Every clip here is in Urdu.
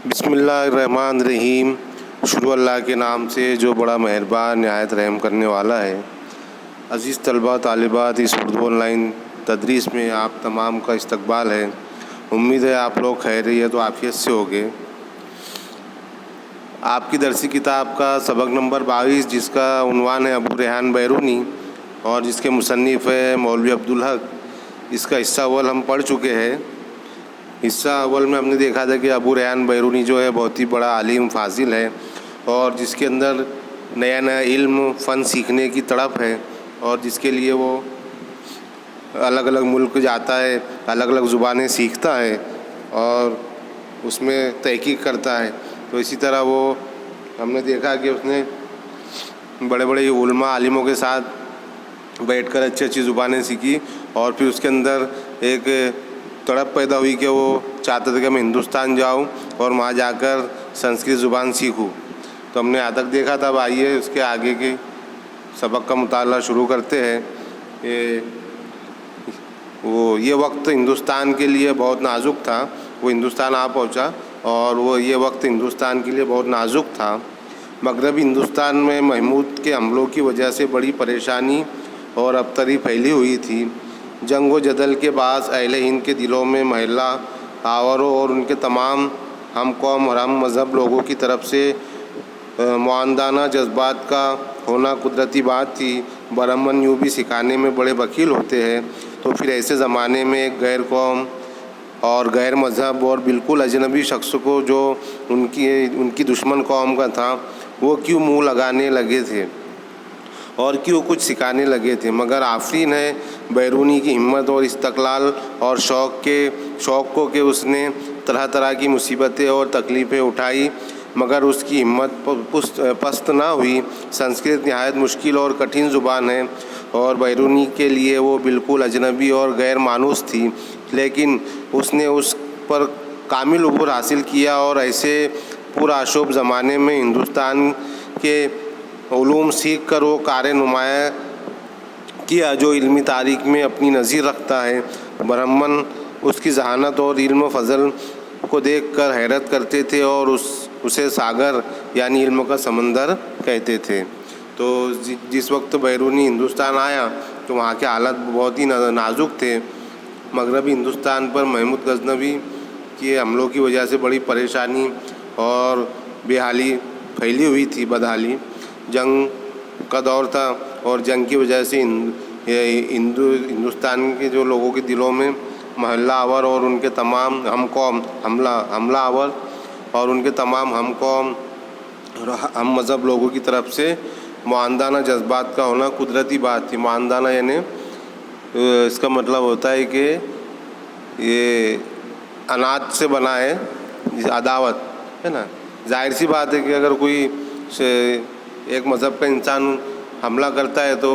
بسم اللہ الرحمن الرحیم۔ شروع اللہ کے نام سے جو بڑا مہربان نہایت رحم کرنے والا ہے۔ عزیز طلباء طالبات، اس اردو آن لائن تدریس میں آپ تمام کا استقبال ہے۔ امید ہے آپ لوگ خیریت و عافیت سے ہوگے۔ آپ کی درسی کتاب کا سبق نمبر 22، جس کا عنوان ہے ابو ریحان بیرونی اور جس کے مصنف ہے مولوی عبدالحق، اس کا حصہ اول ہم پڑھ چکے ہیں۔ حصہ اول میں ہم نے دیکھا تھا کہ ابو ریحان بیرونی جو ہے بہت ہی بڑا عالم فاضل ہے، اور جس کے اندر نیا نیا علم فن سیکھنے کی تڑپ ہے، اور جس کے لیے وہ الگ الگ ملک جاتا ہے، الگ الگ زبانیں سیکھتا ہے اور اس میں تحقیق کرتا ہے۔ تو اسی طرح وہ ہم نے دیکھا کہ اس نے بڑے بڑے علماء عالموں کے ساتھ بیٹھ کر اچھی اچھی زبانیں سیکھی، اور پھر اس کے اندر ایک تڑپ پیدا ہوئی کہ وہ چاہتا تھا کہ میں ہندوستان جاؤں اور وہاں جا کر سنسکرت زبان سیکھوں۔ تو ہم نے آج تک دیکھا تھا۔ اب آئیے اس کے آگے کے سبق کا مطالعہ شروع کرتے ہیں۔ یہ وقت ہندوستان کے لیے بہت نازک تھا۔ وہ ہندوستان آ پہنچا، اور یہ وقت ہندوستان کے لیے بہت نازک تھا۔ مغربی ہندوستان میں محمود کے حملوں کی وجہ سے بڑی پریشانی اور ابتری پھیلی ہوئی تھی۔ جنگ و جدل کے باعث اہل ہند کے دلوں میں محلہ آوروں اور ان کے تمام ہم قوم اور ہم مذہب لوگوں کی طرف سے معاندانہ جذبات کا ہونا قدرتی بات تھی۔ برہمن یوں بھی سکھانے میں بڑے وکیل ہوتے ہیں، تو پھر ایسے زمانے میں ایک غیر قوم اور غیر مذہب اور بالکل اجنبی شخص کو جو ان کی دشمن قوم کا تھا، وہ کیوں منہ لگانے لگے تھے اور کیوں کچھ سکھانے لگے تھے؟ مگر آفرین ہے بیرونی کی ہمت اور استقلال اور شوق کو کہ اس نے طرح طرح کی مصیبتیں اور تکلیفیں اٹھائی، مگر اس کی ہمت پست نہ ہوئی۔ سنسکرت نہایت مشکل اور کٹھن زبان ہے، اور بیرونی کے لیے وہ بالکل اجنبی اور غیر مانوس تھی، لیکن اس نے اس پر کامل عبور حاصل کیا، اور ایسے پرآشوب زمانے میں ہندوستان کے علوم سیکھ کر وہ کار نمایاں کیا جو علمی تاریخ میں اپنی نظیر رکھتا ہے۔ برہمن اس کی ذہانت اور علم و فضل کو دیکھ کر حیرت کرتے تھے، اور اسے ساگر یعنی علم کا سمندر کہتے تھے۔ تو جس وقت بیرونی ہندوستان آیا تو وہاں کے حالات بہت ہی نازک تھے۔ مغربی ہندوستان پر محمود غزنوی کے حملوں کی وجہ سے بڑی پریشانی اور بے حالی پھیلی ہوئی تھی، بدحالی۔ جنگ کا دور تھا، اور جنگ کی وجہ سے ہندوستان کے جو لوگوں کے دلوں میں محلہ آور اور ان کے تمام ہم قوم حملہ آور اور ان کے تمام ہم قوم اور ہم مذہب لوگوں کی طرف سے معاندانہ جذبات کا ہونا قدرتی بات تھی۔ معاندانہ یعنی اس کا مطلب ہوتا ہے کہ یہ انات سے بنا ہے، عداوت ہے نا۔ ظاہر سی بات ہے کہ اگر کوئی ایک مذہب کا انسان حملہ کرتا ہے تو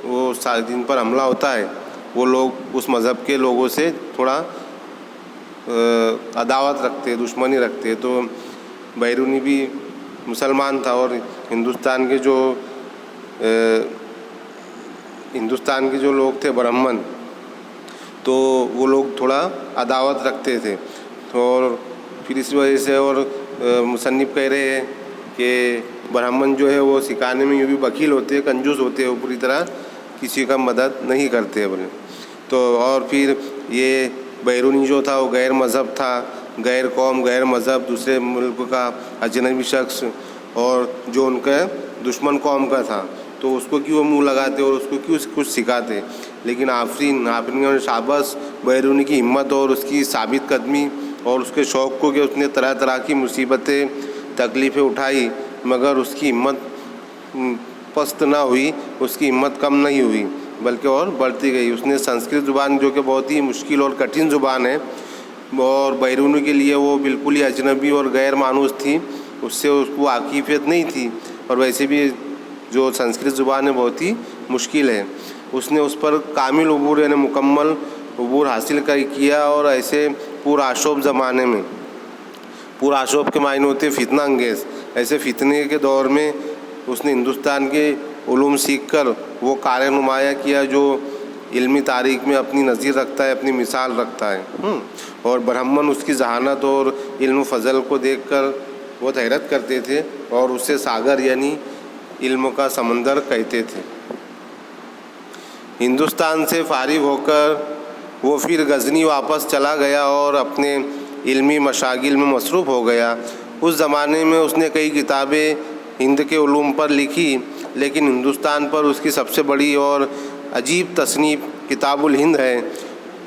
وہ جن پر حملہ ہوتا ہے وہ لوگ اس مذہب کے لوگوں سے تھوڑا عداوت رکھتے ہیں، دشمنی رکھتے ہیں۔ تو بیرونی بھی مسلمان تھا، اور ہندوستان کے جو لوگ تھے برہمن، تو وہ لوگ تھوڑا عداوت رکھتے تھے۔ اور پھر اس وجہ سے اور مصنف کہہ رہے ہیں کہ برہمن جو ہے وہ سکھانے میں یوں بھی وکیل ہوتے ہیں، کنجوس ہوتے ہیں، وہ پوری طرح کسی کا مدد نہیں کرتے بولے تو۔ اور پھر یہ بیرونی جو تھا وہ غیر مذہب تھا، غیر قوم، غیر مذہب، دوسرے ملک کا اجنبی شخص، اور جو ان کا دشمن قوم کا تھا، تو اس کو کیوں منہ لگاتے اور اس کو کیوں کچھ سکھاتے؟ لیکن آفرین اور شاباش بیرونی کی ہمت اور اس کی ثابت قدمی اور اس کے شوق کو کہ اس نے طرح طرح کی مصیبتیں، تکلیفیں اٹھائی، مگر اس کی ہمت پست نہ ہوئی، اس کی ہمت کم نہیں ہوئی بلکہ اور بڑھتی گئی۔ اس نے سنسکرت زبان جو کہ بہت ہی مشکل اور کٹھن زبان ہے، اور بیرونی کے لیے وہ بالکل ہی اجنبی اور غیر مانوس تھی، اس سے اس کو واقفیت نہیں تھی، اور ویسے بھی جو سنسکرت زبان ہے بہت ہی مشکل ہے۔ اس نے اس پر کامل عبور یعنی مکمل عبور حاصل کیا، اور ایسے پرآشوب زمانے میں، پرآشوب کے معنی ہوتے فتنہ انگیز، ایسے فتنے کے دور میں اس نے ہندوستان کے علوم سیکھ کر وہ کار نمایاں کیا جو علمی تاریخ میں اپنی نظیر رکھتا ہے، اپنی مثال رکھتا ہے۔ اور برہمن اس کی ذہانت اور علم و فضل کو دیکھ کر بہت حیرت کرتے تھے اور اسے ساگر یعنی علم کا سمندر کہتے تھے۔ ہندوستان سے فارغ ہو کر وہ پھر غزنی واپس چلا گیا اور اپنے علمی مشاغل میں مصروف ہو گیا۔ اس زمانے میں اس نے کئی کتابیں ہند کے علوم پر لکھی، لیکن ہندوستان پر اس کی سب سے بڑی اور عجیب تصنیف کتاب الہند ہے۔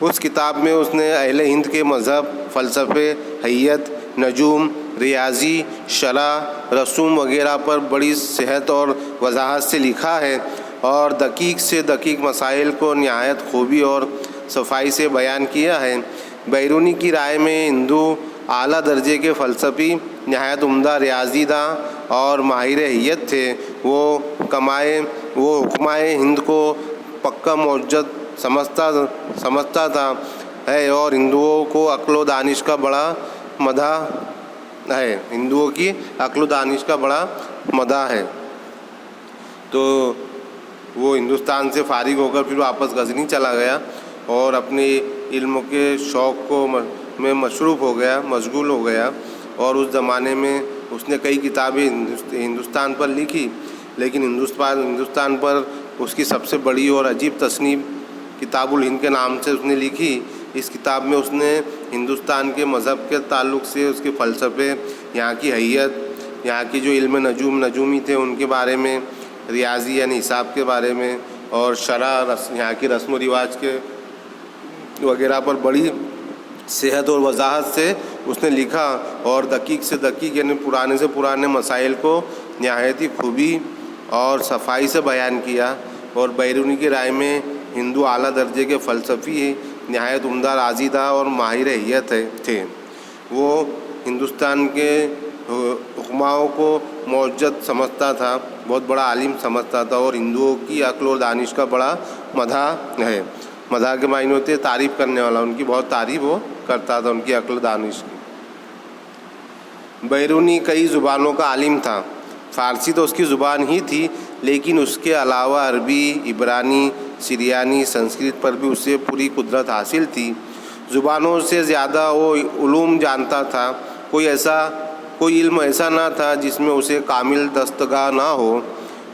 اس کتاب میں اس نے اہل ہند کے مذہب، فلسفے، حیت، نجوم، ریاضی، شرح، رسوم وغیرہ پر بڑی صحت اور وضاحت سے لکھا ہے اور دقیق سے دقیق مسائل کو نہایت خوبی اور صفائی سے بیان کیا ہے۔ بیرونی کی رائے میں ہندو اعلیٰ درجے کے فلسفی، نہایت عمدہ ریاضی داں اور ماہر حیت تھے۔ وہ حکمائے ہند کو پکا معجزہ سمجھتا تھا ہے اور ہندوؤں کو عقل و دانش کا بڑا مداح ہے۔ ہندوؤں کی عقل و دانش کا بڑا مداح ہے۔ تو وہ ہندوستان سے فارغ ہو کر پھر واپس غزنی چلا گیا اور اپنے علم کے شوق میں مصروف ہو گیا، مشغول ہو گیا۔ اور اس زمانے میں اس نے کئی کتابیں ہندوستان پر لکھی، لیکن ہندوستان پر اس کی سب سے بڑی اور عجیب تصنیف کتاب الہند کے نام سے اس نے لکھی۔ اس کتاب میں اس نے ہندوستان کے مذہب کے تعلق سے، اس کے فلسفے، یہاں کی حیت، یہاں کی جو علم نجومی تھے ان کے بارے میں، ریاضی یعنی حساب کے بارے میں، اور شرح یہاں کی رسم و رواج کے وغیرہ پر بڑی صحت اور وضاحت سے اس نے لکھا اور دقیق سے دقیق یعنی پرانے سے پرانے مسائل کو نہایت ہی خوبی اور صفائی سے بیان کیا۔ اور بیرونی کی رائے میں ہندو اعلیٰ درجے کے فلسفی، نہایت عمدہ ریاضی داں اور ماہر حیت تھے۔ وہ ہندوستان کے حکماؤں کو معجزہ سمجھتا تھا، بہت بڑا عالم سمجھتا تھا اور ہندوؤں کی عقل و دانش کا بڑا مداح ہے۔ مداح کے معنی ہوتے تعریف کرنے والا، ان کی بہت تعریف وہ کرتا تھا، ان کی عقل و دانش کی۔ بیرونی کئی زبانوں کا عالم تھا۔ فارسی تو اس کی زبان ہی تھی، لیکن اس کے علاوہ عربی، عبرانی، سریانی، سنسکرت پر بھی اسے پوری قدرت حاصل تھی۔ زبانوں سے زیادہ وہ علوم جانتا تھا۔ کوئی علم ایسا نہ تھا جس میں اسے کامل دستگاہ نہ ہو۔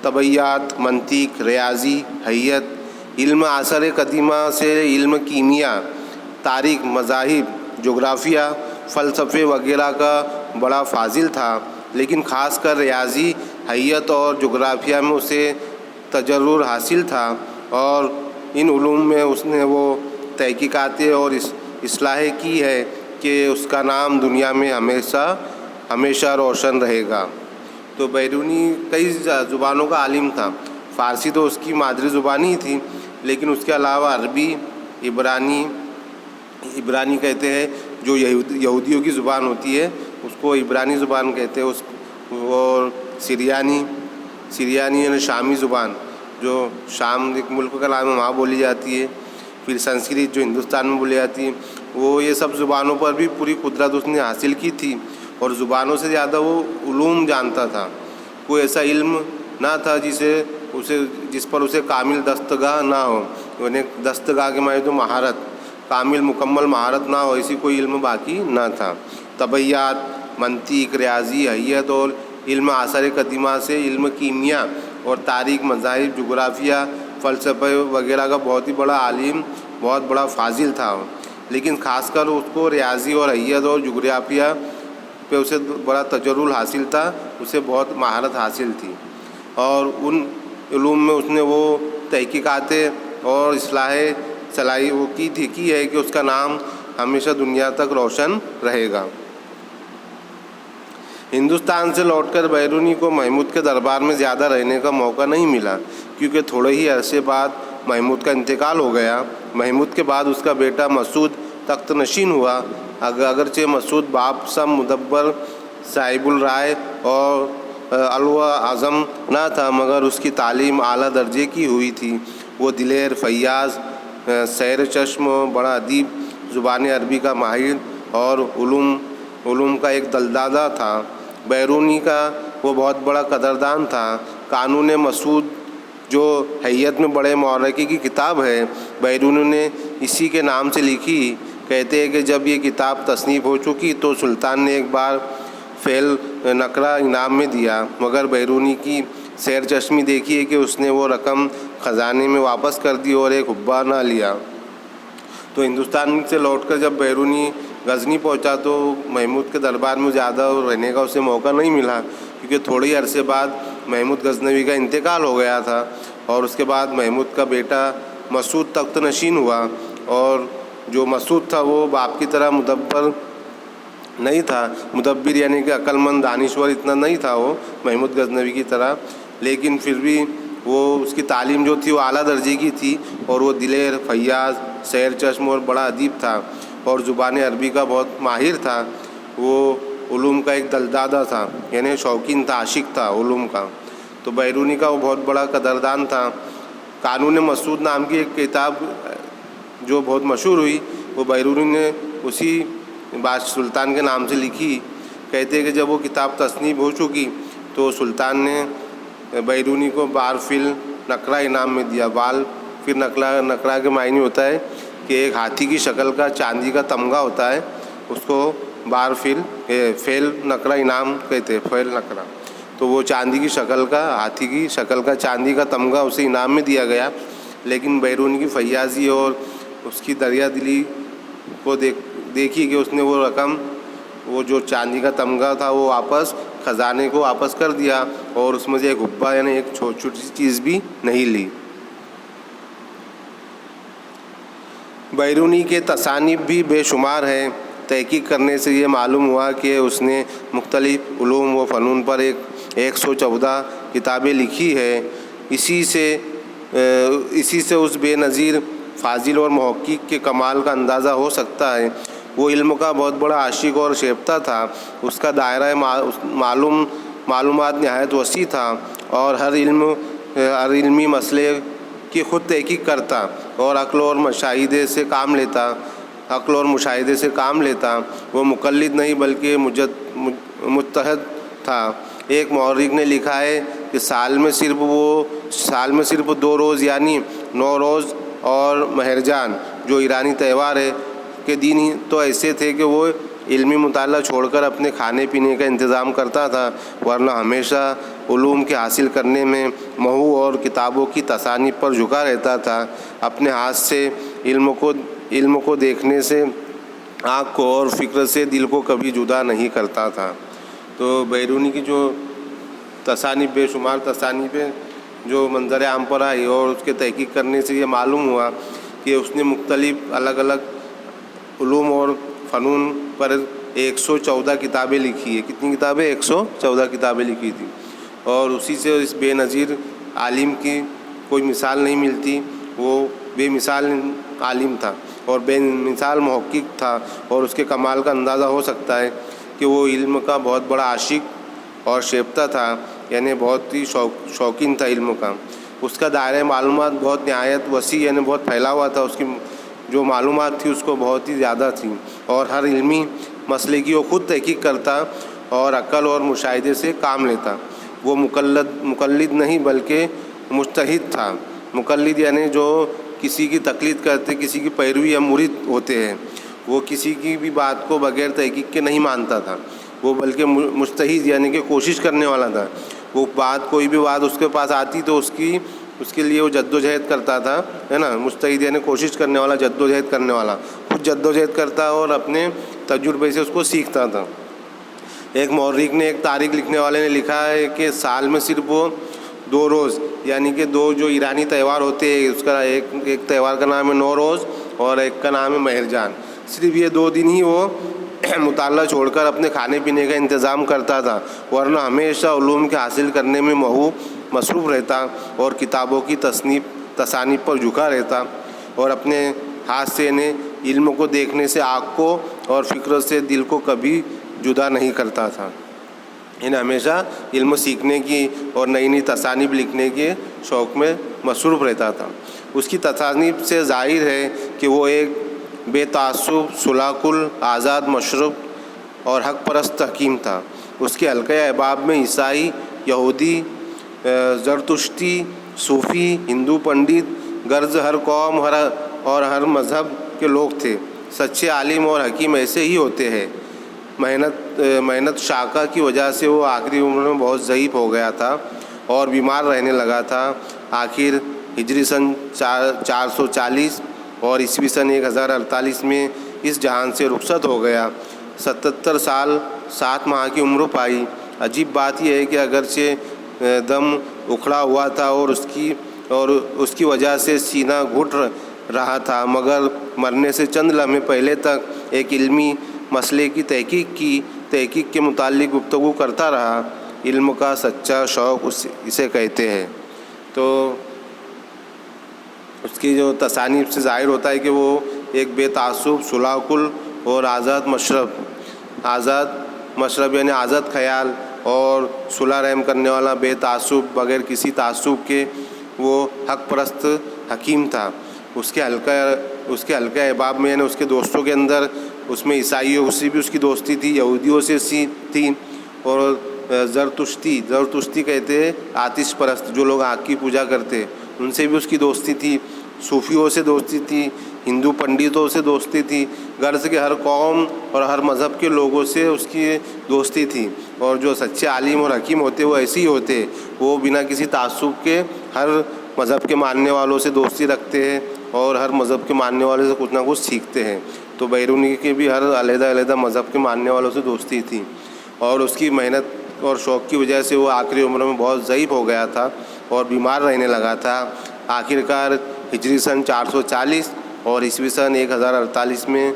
طبیعیات، منطق، ریاضی، حیت، علم عصر قدیمہ سے علم کیمیا، تاریخ، مذاہب، جغرافیہ، فلسفے وغیرہ کا بڑا فاضل تھا، لیکن خاص کر ریاضی، حیت اور جغرافیہ میں اسے تجرر حاصل تھا اور ان علوم میں اس نے وہ تحقیقاتیں اور اصلاح کی ہے کہ اس کا نام دنیا میں ہمیشہ روشن رہے گا۔ تو بیرونی کئی زبانوں کا عالم تھا۔ فارسی تو اس کی مادری زبان ہی تھی، لیکن اس کے علاوہ عربی، عبرانی کہتے ہیں جو یہودیوں کی زبان ہوتی ہے اس کو عبرانی زبان کہتے ہیں، اور سریانی یعنی شامی زبان جو شام ایک ملک کا نام ہے، وہاں بولی جاتی ہے۔ پھر سنسکرت جو ہندوستان میں بولی جاتی ہے، وہ یہ سب زبانوں پر بھی پوری قدرت اس نے حاصل کی تھی اور زبانوں سے زیادہ وہ علوم جانتا تھا۔ کوئی ایسا علم نہ تھا جس پر اسے کامل دستگاہ نہ ہو، یعنی دستگاہ کے معنی تو مہارت، کامل مکمل مہارت نہ ہو، ایسی کوئی علم باقی نہ تھا۔ طبیعیات، منطق، ریاضی، حیت اور علم عصر قدیمہ سے علم کیمیا اور تاریخ، مذاہب، جغرافیہ، فلسفے وغیرہ کا بہت ہی بڑا عالم، بہت بڑا فاضل تھا، لیکن خاص کر اس کو ریاضی اور حیت اور جغرافیہ پہ اسے بڑا تجرل حاصل تھا، اسے بہت مہارت حاصل تھی اور ان علوم میں اس نے وہ تحقیقاتیں اور اصلاحیں وہ کی ہے کہ اس کا نام ہمیشہ دنیا تک روشن رہے گا۔ ہندوستان سے لوٹ کر بیرونی کو محمود کے دربار میں زیادہ رہنے کا موقع نہیں ملا، کیونکہ تھوڑے ہی عرصے بعد محمود کا انتقال ہو گیا۔ محمود کے بعد اس کا بیٹا مسعود تخت نشین ہوا۔ اگرچہ مسعود باپ سم مدبر، صاحب الرائے اور علو اعظم نہ تھا، مگر اس کی تعلیم اعلیٰ درجے کی ہوئی تھی۔ وہ دلیر، فیاض، سیر چشم، بڑا ادیب، زبان عربی کا ماہر اور علوم کا ایک دلدادہ تھا۔ بیرونی کا وہ بہت بڑا قدردان تھا۔ قانون مسعود جو حیت میں بڑے مورخی کی کتاب ہے، بیرونی نے اسی کے نام سے لکھی۔ کہتے ہیں کہ جب یہ کتاب تصنیف ہو چکی تو سلطان نے ایک بار فعل نقرہ انعام میں دیا، مگر بیرونی کی سیر چشمی دیکھی ہے کہ اس نے وہ رقم خزانے میں واپس کر دی اور ایک حبہ نہ لیا۔ تو ہندوستان سے لوٹ کر جب بیرونی غزنی پہنچا تو محمود کے دربار میں زیادہ رہنے کا اسے موقع نہیں ملا، کیونکہ تھوڑے ہی عرصے بعد محمود غزنوی کا انتقال ہو گیا تھا، اور اس کے بعد محمود کا بیٹا مسعود تخت نشین ہوا، اور جو مسعود تھا وہ باپ کی طرح مدبر نہیں تھا، مدبر یعنی کہ عقل مند دانشور اتنا نہیں تھا وہ محمود غزنوی کی طرح، لیکن پھر بھی وہ اس کی تعلیم جو تھی وہ اعلیٰ درجے کی تھی، اور وہ دلیر، فیاض، سیر چشم اور بڑا ادیب تھا، اور زبان عربی کا بہت ماہر تھا۔ وہ علوم کا ایک دلدادہ تھا، یعنی شوقین تھا، عاشق تھا علوم کا۔ تو بیرونی کا وہ بہت بڑا قدردان تھا۔ قانون مسعود نام کی ایک کتاب جو بہت مشہور ہوئی، وہ بیرونی نے اسی سلطان کے نام سے لکھی۔ کہتے ہیں کہ جب وہ کتاب تصنیف ہو چکی تو سلطان نے بیرونی کو بار فل نقرہ انعام میں دیا۔ بال پھر نقرہ کے معنی ہوتا ہے کہ ایک ہاتھی کی شکل کا چاندی کا تمغہ ہوتا ہے، اس کو بار فعل نقرہ انعام کہتے ہیں، فعل نقرہ۔ تو وہ چاندی کی شکل کا، ہاتھی کی شکل کا چاندی کا تمغہ اسے انعام میں دیا گیا، لیکن بیرونی کی فیاضی اور اس کی دریا دلی کو دیکھی کہ اس نے وہ رقم، وہ جو چاندی کا تمغہ تھا وہ واپس خزانے کو واپس کر دیا، اور اس میں سے ایک حبہ یعنی ایک چھوٹی سی چیز بھی نہیں لی۔ بیرونی کے تصانیف بھی بے شمار ہیں۔ تحقیق کرنے سے یہ معلوم ہوا کہ اس نے مختلف علوم و فنون پر 114 کتابیں لکھی ہے۔ اسی سے اس بے نظیر فاضل اور محقق کے کمال کا اندازہ ہو سکتا ہے۔ وہ علم کا بہت بڑا عاشق اور شیفتہ تھا۔ اس کا دائرہ معلومات نہایت وسیع تھا، اور ہر علمی مسئلے کی خود تحقیق کرتا اور عقل اور مشاہدے سے کام لیتا۔ وہ مقلد نہیں بلکہ مجتہد تھا۔ ایک مورخ نے لکھا ہے کہ سال میں صرف 2 روز یعنی نوروز اور مہرجان جو ایرانی تہوار ہے کے دن ہی تو ایسے تھے کہ وہ علمی مطالعہ چھوڑ کر اپنے کھانے پینے کا انتظام کرتا تھا، ورنہ ہمیشہ علوم کے حاصل کرنے میں محو اور کتابوں کی تصانیف پر جھکا رہتا تھا۔ اپنے ہاتھ سے علم کو دیکھنے سے آنکھ کو اور فکر سے دل کو کبھی جدا نہیں کرتا تھا۔ تو بیرونی کی جو تصانیف، بے شمار تصانیفیں جو منظر عام پر آئی، اور اس کے تحقیق کرنے سے یہ معلوم ہوا کہ اس نے مختلف الگ الگ علوم اور فنون پر 114 کتابیں لکھی ہے۔ کتنی کتابیں؟ 114 کتابیں لکھی تھی، اور اسی سے اس بے نظیر عالم کی کوئی مثال نہیں ملتی۔ وہ بے مثال عالم تھا اور بے مثال محقق تھا، اور اس کے کمال کا اندازہ ہو سکتا ہے کہ وہ علم کا بہت بڑا عاشق اور شیفتہ تھا، یعنی بہت ہی شوقین تھا علم کا۔ اس کا دائرہ معلومات بہت نہایت وسیع، یعنی بہت پھیلا ہوا تھا۔ اس کی جو معلومات تھی اس کو بہت ہی زیادہ تھی، اور ہر علمی مسئلے کی وہ خود تحقیق کرتا اور عقل اور مشاہدے سے کام لیتا۔ وہ مقلد نہیں بلکہ مجتہد تھا۔ مقلد یعنی جو کسی کی تقلید کرتے، کسی کی پیروی یا مرید ہوتے ہیں۔ وہ کسی کی بھی بات کو بغیر تحقیق کے نہیں مانتا تھا، وہ بلکہ مجتہد یعنی کہ کوشش کرنے والا تھا۔ وہ کوئی بھی بات اس کے پاس آتی تو اس کے لیے وہ جد و جہد کرتا تھا، ہے نا۔ مجتہد یعنی کوشش کرنے والا، جد و جہد کرنے والا، خود جد و جہد کرتا اور اپنے تجربے سے اس کو سیکھتا تھا۔ ایک مورخ نے، ایک تاریخ لکھنے والے نے لکھا ہے کہ سال میں صرف وہ 2 روز یعنی کہ 2 جو ایرانی تہوار ہوتے ہیں، اس کا ایک تہوار کا نام ہے نوروز اور ایک کا نام ہے مہرجان، صرف یہ 2 دن ہی وہ مطالعہ چھوڑ کر اپنے کھانے پینے کا انتظام کرتا تھا، ورنہ ہمیشہ علوم کے حاصل کرنے میں مصروف رہتا اور کتابوں کی تصانیف پر جھکا رہتا، اور اپنے ہاتھ سے علم کو دیکھنے سے آنکھ کو اور فکر سے دل کو کبھی جدا نہیں کرتا تھا۔ ہمیشہ علم سیکھنے کی اور نئی نئی تصانیف لکھنے کے شوق میں مصروف رہتا تھا۔ اس کی تصانیف سے ظاہر ہے کہ وہ ایک بے تعصب، سلاک آزاد مشرب اور حق پرست حکیم تھا۔ اس کے حلقۂ احباب میں عیسائی، یہودی، زرتشتی صوفی ہندو پنڈت غرض ہر قوم اور ہر مذہب کے لوگ تھے. سچے عالم اور حکیم ایسے ہی ہوتے ہیں. محنت شاقہ کی وجہ سے وہ آخری عمر میں بہت ضعیف ہو گیا تھا اور بیمار رہنے لگا تھا. آخر ہجری سن 440 اور عیسوی سن 1048 میں اس جہان سے رخصت ہو گیا. 77 سال 7 ماہ کی عمر پائی. عجیب بات یہ ہے کہ اگرچہ دم اکھڑا ہوا تھا اور اس کی وجہ سے سینہ گھٹ رہا تھا، مگر مرنے سے چند لمحے پہلے تک ایک علمی مسئلے کی تحقیق کے متعلق گفتگو کرتا رہا. علم کا سچا شوق اسے کہتے ہیں. تو اس کی جو تصانیف سے ظاہر ہوتا ہے کہ وہ ایک بے تعصب، صلاح کل اور آزاد مشرب یعنی آزاد خیال اور صلح رحم کرنے والا، بے تعصب، بغیر کسی تعصب کے وہ حق پرست حکیم تھا. اس کے حلقہ احباب میں یعنی اس کے دوستوں کے اندر اس میں عیسائیوں سے بھی اس کی دوستی تھی، یہودیوں سے تھی، اور زرتشتی کہتے ہیں آتش پرست، جو لوگ آگ کی پوجا کرتے، ان سے بھی اس کی دوستی تھی. صوفیوں سے دوستی تھی، ہندو پنڈتوں سے دوستی تھی، غرض کہ ہر قوم اور ہر مذہب کے لوگوں سے اس کی دوستی تھی. اور جو سچے عالم اور حکیم ہوتے وہ ایسے ہی ہوتے، وہ بنا کسی تعصب کے ہر مذہب کے ماننے والوں سے دوستی رکھتے ہیں اور ہر مذہب کے ماننے والوں سے کچھ نہ کچھ سیکھتے ہیں. تو بیرونی کے بھی ہر علیحدہ مذہب کے ماننے والوں سے دوستی تھی. اور اس کی محنت اور شوق کی وجہ سے وہ آخری عمر میں بہت ضعیف ہو گیا تھا اور بیمار رہنے لگا تھا. آخرکار ہجری سن 440 اور عیسوی سن 1048 میں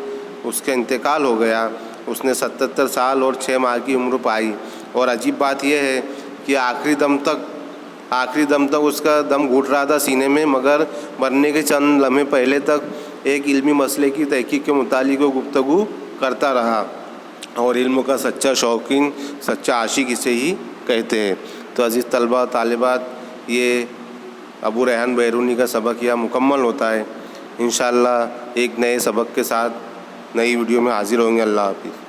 اس کا انتقال ہو گیا. اس نے 77 سال اور 6 ماہ کی عمر پائی. اور عجیب بات یہ ہے کہ آخری دم تک اس کا دم گھٹ رہا تھا سینے میں، مگر مرنے کے چند لمحے پہلے تک ایک علمی مسئلے کی تحقیق کے متعلق وہ گفتگو کرتا رہا. اور علم کا سچا شوقین، سچا عاشق اسے ہی کہتے ہیں. تو عزیز طلبہ طالبات، یہ ابو ریحان بیرونی کا سبق یہاں مکمل ہوتا ہے. انشاءاللہ ایک نئے سبق کے ساتھ نئی ویڈیو میں حاضر ہوں گے. اللہ حافظ.